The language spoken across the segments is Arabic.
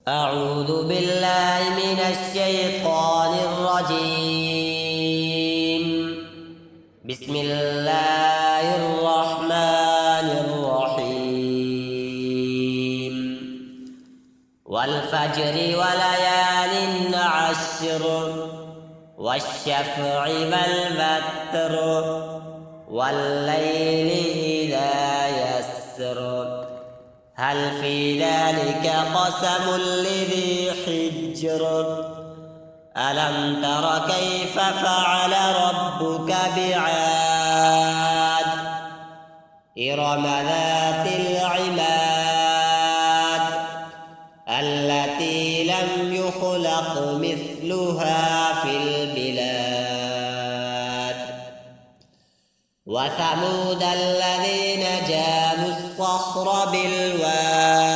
أعوذ بالله من الشيطان الرجيم. بسم الله الرحمن الرحيم. والفجر وليال عشر والشفع والوتر والليل إذا يسر هل في ذلك قسم لذي حجر ألم تر كيف فعل ربك بعاد إرم ذات العماد التي لم يخلق مثلها في البلاد وثمود الذين جابوا الصخر بالواد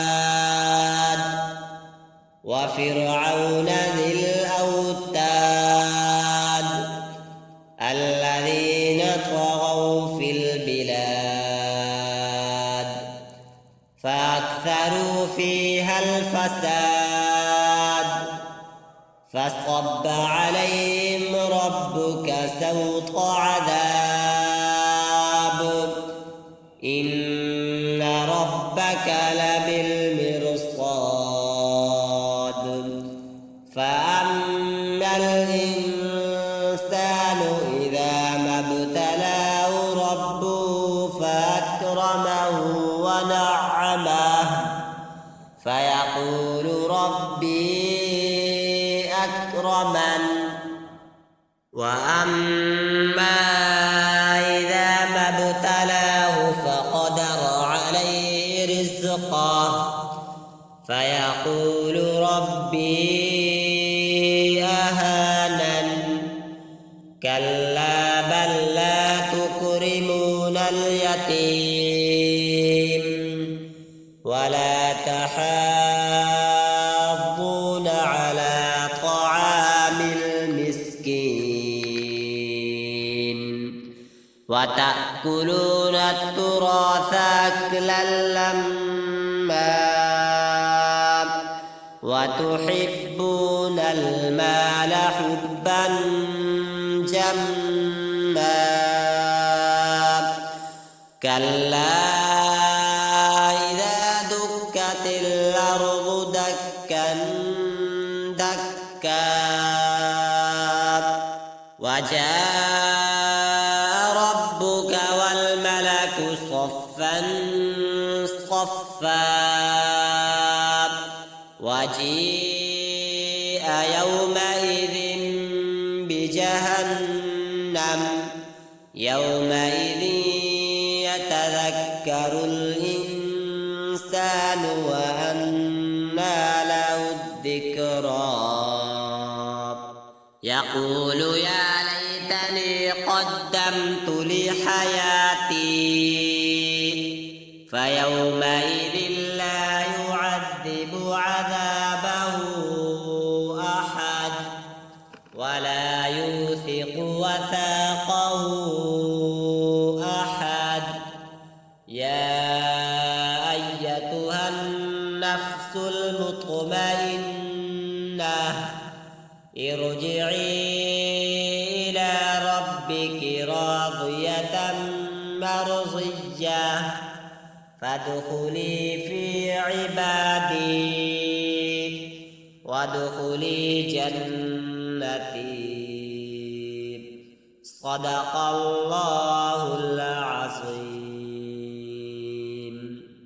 وفرعون ذي الأوتاد الذين طغوا في البلاد فأكثروا فيها الفساد فصب عليهم ربك سوط عذاب إن ربك لبالمرصاد فأما الإنسان إذا ما ابتلاه ربه فأكرمه ونعمه فيقول ربي أكرمن وأما إذا ما ابتلاه فقدر عليه رزقه فيقول ربي أهانن كلا بل لا تكرمون اليتيم ولا تحاضون على طعام المسكين وتأكلون التراث أكلا لما وتحبون المال حبا جما كلا إذا دكت الأرض دكا دكا وجاء ربك والملك صفا صفا وجيء يومئذ بجهنم يومئذ يتذكر الإنسان وأنى له الذكرى يقول يا ليتني قدمت لحياتي فيومئذ لا يعذب عذابه أحد ولا يوثق وثاقه أحد يا أيتها النفس المطمئنة ارجعي إلى ربك راضية مرضية فادخلي في عبادي وادخلي جنتي صدق الله العظيم.